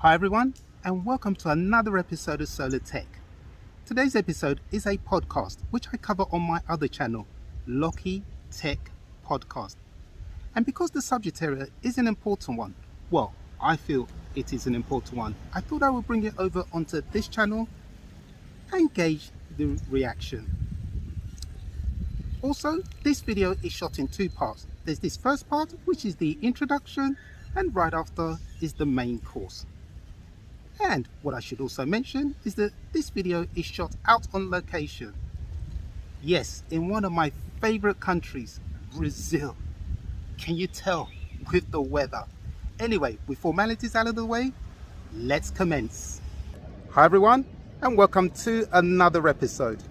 Hi everyone, and welcome to another episode of Solar Tech. Today's episode is a podcast which I cover on my other channel, Locky Tech Podcast. And because the subject area is an important one, well, I feel it is an important one, I thought I would bring it over onto this channel and gauge the reaction. Also, this video is shot in two parts. There's this first part, which is the introduction, and right after is the main course. And what I should also mention is that this video is shot out on location. Yes, in one of my favorite countries, Brazil. Can you tell with the weather? Anyway, with formalities out of the way, let's commence. Hi everyone, and welcome to another episode.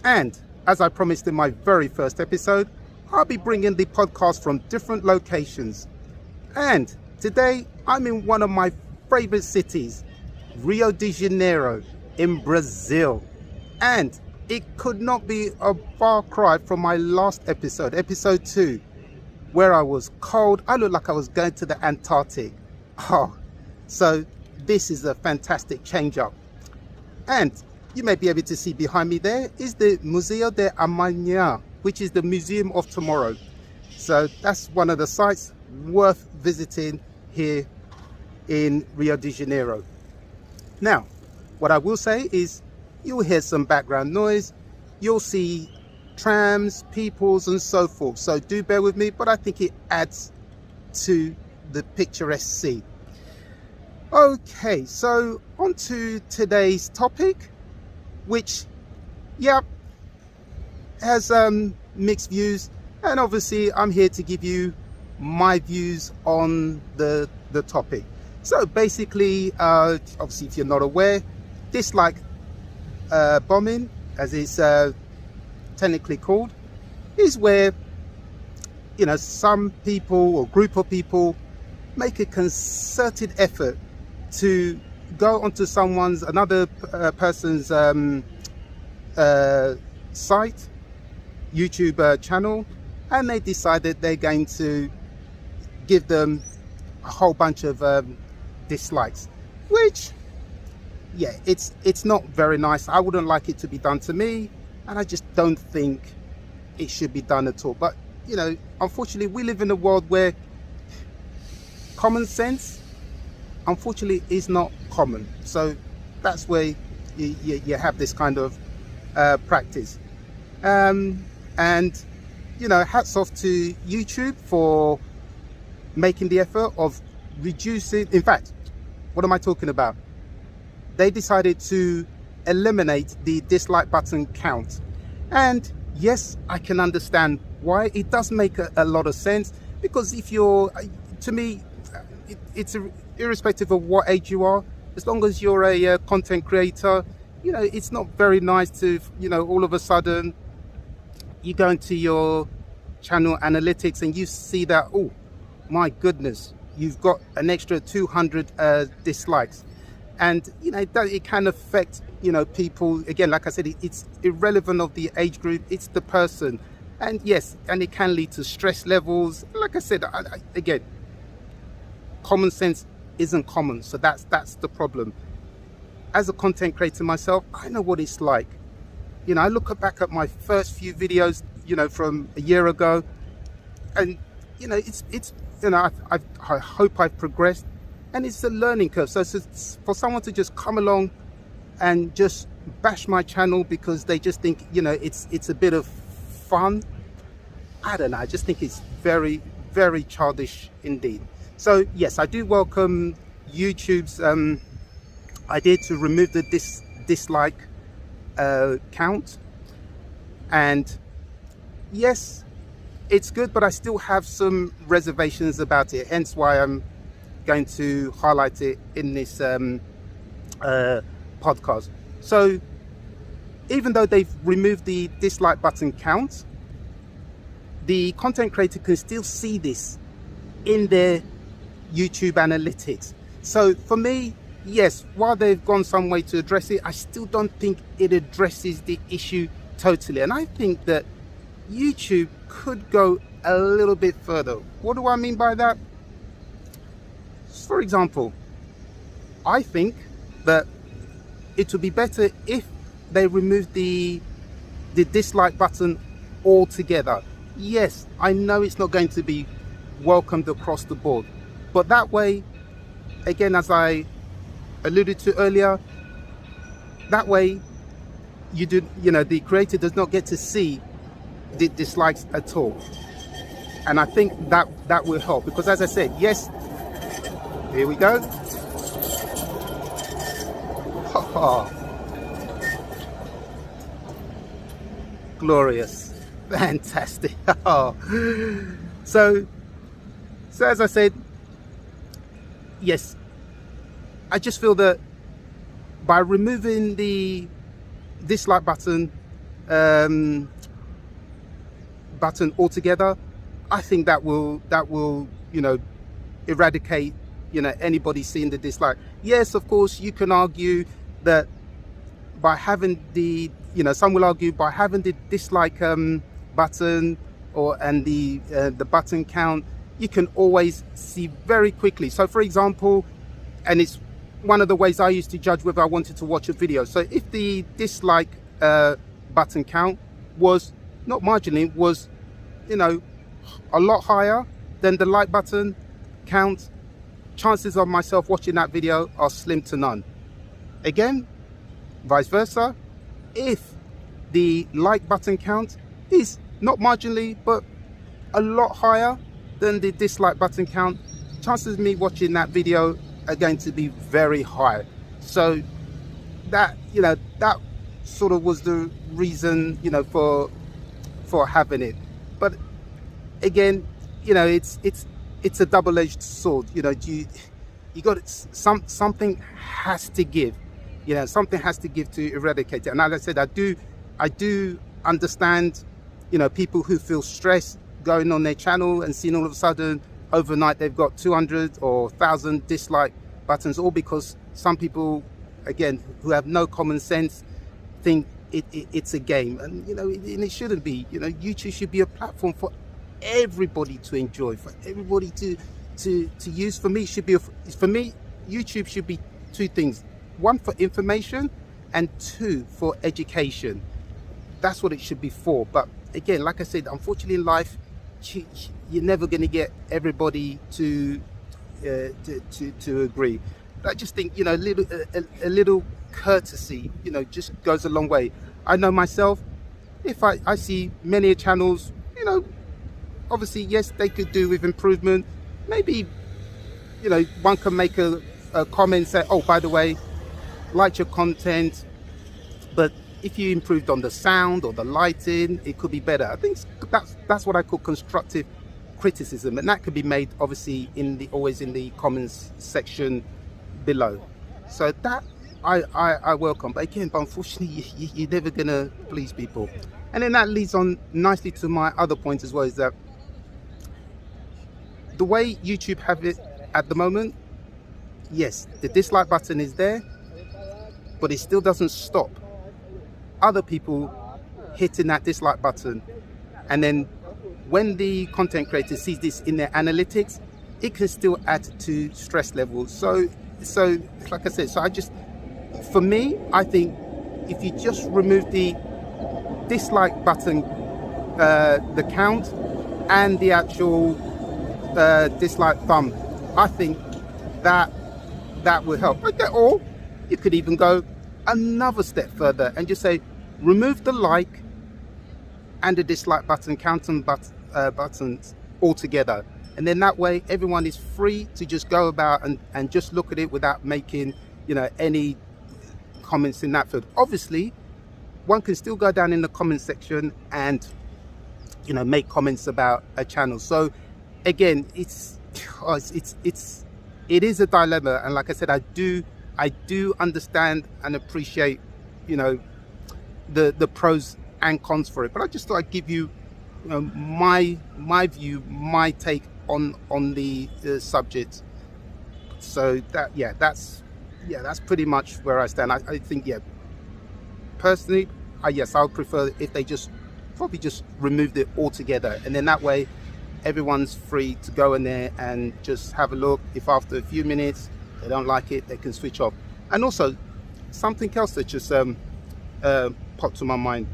And as I promised in my very first episode, I'll be bringing the podcast from different locations. And today I'm in one of my favorite cities, Rio de Janeiro in Brazil. And it could not be a far cry from my last episode, episode 2, where I was cold. I looked like I was going to the Antarctic. So this is a fantastic change up. And you may be able to see behind me there is the Museo de Amanhã, which is the Museum of Tomorrow. So that's one of the sites worth visiting here in Rio de Janeiro. Now, what I will say is you'll hear some background noise, you'll see trams, peoples and so forth. So do bear with me, but I think it adds to the picturesque scene. Okay, so on to today's topic, which, has mixed views. And obviously I'm here to give you my views on the topic. So basically, obviously if you're not aware, dislike bombing, as it's technically called, is where, some people or group of people make a concerted effort to go onto another person's site, YouTube channel, and they decided they're going to give them a whole bunch of dislikes, which it's not very nice. I wouldn't like it to be done to me, and I just don't think it should be done at all. But unfortunately we live in a world where common sense unfortunately is not common, so that's where you have this kind of practice. And hats off to YouTube for making the effort of reducing. In fact, what am I talking about? They decided to eliminate the dislike button count. And yes, I can understand why. It does make a lot of sense, because if you're, to me, it's irrespective of what age you are, as long as you're a content creator, it's not very nice to, all of a sudden you go into your channel analytics and you see that, oh my goodness, you've got an extra 200 dislikes. And it can affect people. Again, like I said, it's irrelevant of the age group, it's the person. And yes, and it can lead to stress levels. Like I said, again, common sense isn't common, so that's the problem. As a content creator myself, I know what it's like. I look back at my first few videos, from a year ago, and it's I hope I've progressed, and it's a learning curve. So for someone to just come along and just bash my channel because they just think it's a bit of fun, I don't know. I just think it's very, very childish indeed. So yes, I do welcome YouTube's idea to remove the dislike count, and yes, it's good, but I still have some reservations about it, hence why I'm going to highlight it in this podcast. So even though they've removed the dislike button count, the content creator can still see this in their YouTube analytics. So for me, yes, while they've gone some way to address it, I still don't think it addresses the issue totally. And I think that YouTube could go a little bit further. What do I mean by that? For example, I think that it would be better if they removed the dislike button altogether. Yes, I know it's not going to be welcomed across the board, but that way, again, as I alluded to earlier, that way the creator does not get to see the dislikes at all. And I think that will help, because as I said, yes, here we go. Glorious, fantastic. So as I said, yes, I just feel that by removing the dislike button altogether, I think that will eradicate anybody seeing the dislike. Yes, of course, you can argue that by having the some will argue by having the dislike button and the button count, you can always see very quickly. So for example, and it's one of the ways I used to judge whether I wanted to watch a video. So if the dislike button count was not marginally, was a lot higher than the like button count, chances of myself watching that video are slim to none. Again, vice versa, if the like button count is not marginally but a lot higher than the dislike button count, chances of me watching that video are going to be very high. So that that sort of was the reason for having it. But again, it's a double-edged sword. You got something has to give. Something has to give to eradicate it. And as I said, I do understand people who feel stressed going on their channel and seeing all of a sudden overnight they've got 200 or 1,000 dislike buttons, all because some people, again, who have no common sense, think it's a game. And and it shouldn't be. YouTube should be a platform for everybody to enjoy, for everybody to use. For me, YouTube should be two things: one, for information, and two, for education. That's what it should be for. But again, like I said, unfortunately in life, you're never going to get everybody to agree. But I just think a little courtesy just goes a long way. I know myself, if I see many channels, obviously yes, they could do with improvement. Maybe one can make a comment, say, oh, by the way, like your content, but if you improved on the sound or the lighting, it could be better. I think that's what I call constructive criticism, and that could be made obviously always in the comments section below. So that I welcome. But again, unfortunately, you're never gonna please people. And then that leads on nicely to my other point as well, is that the way YouTube have it at the moment, yes, the dislike button is there, but it still doesn't stop other people hitting that dislike button. And then when the content creator sees this in their analytics, it can still add to stress levels. So like I said, for me, I think if you just remove the dislike button, the count, and the actual dislike thumb, I think that will help. Or you could even go another step further and just say remove the like and the dislike button count and buttons altogether, and then that way everyone is free to just go about and just look at it without making any comments in that field. Obviously one can still go down in the comment section and make comments about a channel. So again, it is a dilemma, and like I said, I do understand and appreciate the pros and cons for it, but I just thought I'd give you my view, my take on the subject. So that's pretty much where I stand. I think personally, yes, I would prefer if they probably just removed it altogether, and then that way everyone's free to go in there and just have a look. If after a few minutes They don't like it, they can switch off. And also, something else that just popped to my mind.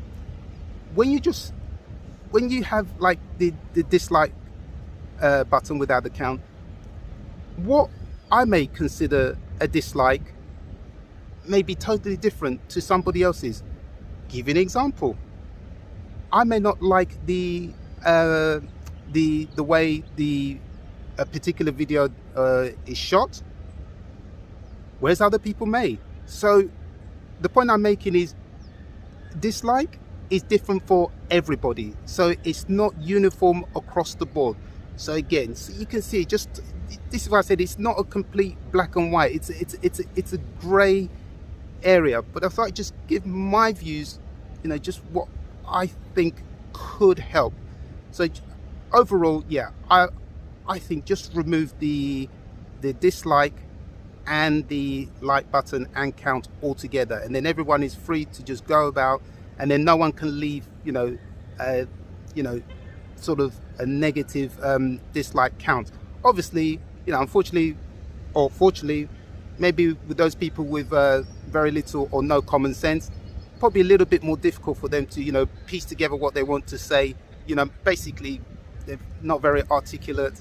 When you have like the dislike button without the count, what I may consider a dislike may be totally different to somebody else's. Give you an example. I may not like the way a particular video is shot, whereas other people may. So the point I'm making is dislike is different for everybody, so it's not uniform across the board. So again, so you can see, just this is why I said it's not a complete black and white. It's a grey area. But I thought I'd just give my views, just what I think could help. So overall, yeah, I think just remove the dislike and the like button and count altogether, and then everyone is free to just go about, and then no one can leave sort of a negative dislike count. Obviously, unfortunately or fortunately, maybe with those people with very little or no common sense, probably a little bit more difficult for them to piece together what they want to say. Basically they're not very articulate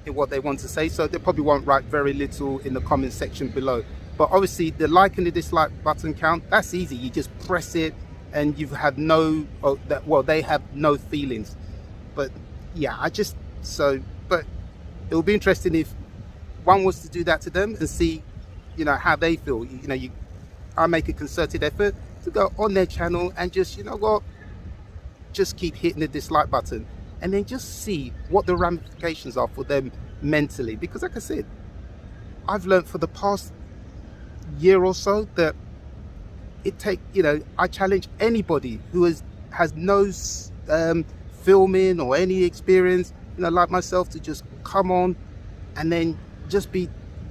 in what they want to say, so they probably won't write very little in the comment section below. But obviously the like and the dislike button count, that's easy. You just press it and you have they have no feelings. But yeah, but it'll be interesting if one was to do that to them and see how they feel. I make a concerted effort to go on their channel and just just keep hitting the dislike button, and then just see what the ramifications are for them mentally. Because like I said, I've learned for the past year or so that I challenge anybody who has no filming or any experience, like myself, to just come on and then just be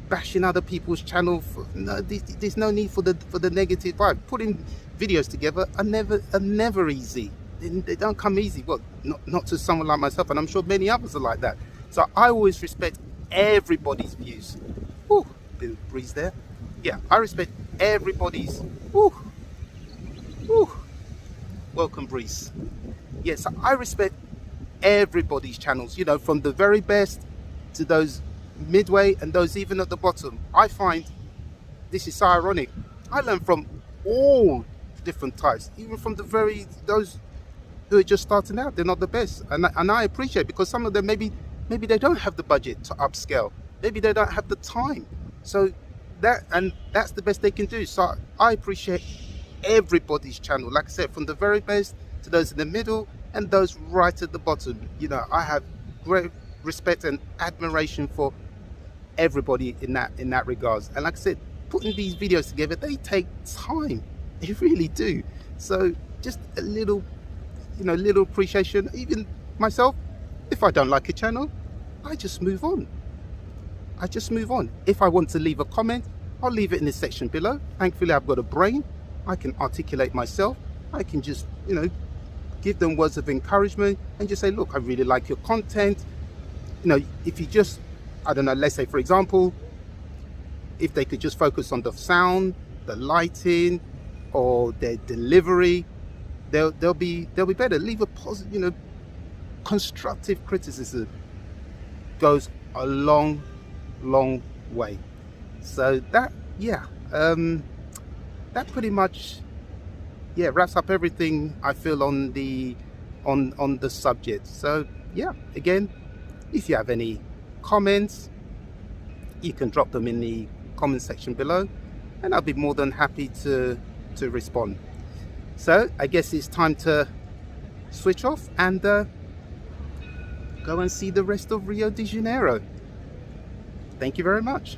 bashing other people's channel. There's no need for the negative vibe. Putting videos together are never easy. They don't come easy. Well, not to someone like myself, and I'm sure many others are like that. So I always respect everybody's views. Ooh, bit of breeze there. Yeah, I respect everybody's. Ooh, ooh, welcome breeze. Yes, I respect everybody's channels. From the very best to those midway and those even at the bottom. I find this is so ironic. I learn from all different types, even from those who are just starting out. They're not the best, and I appreciate, because some of them maybe they don't have the budget to upscale, maybe they don't have the time, so that's the best they can do. So I appreciate everybody's channel, like I said, from the very best to those in the middle and those right at the bottom. I have great respect and admiration for everybody in that regards. And like I said, putting these videos together, they take time, they really do. So just a little appreciation. Even myself, if I don't like a channel, I just move on. If I want to leave a comment, I'll leave it in the section below. Thankfully, I've got a brain. I can articulate myself. I can just give them words of encouragement and just say, look, I really like your content. If you just, I don't know, let's say for example, if they could just focus on the sound, the lighting, or their delivery, they'll be better. Leave a positive, constructive criticism goes a long way. So that pretty much wraps up everything I feel on the subject. So yeah, again, if you have any comments, you can drop them in the comment section below, and I'll be more than happy to respond. So I guess it's time to switch off and go and see the rest of Rio de Janeiro. Thank you very much.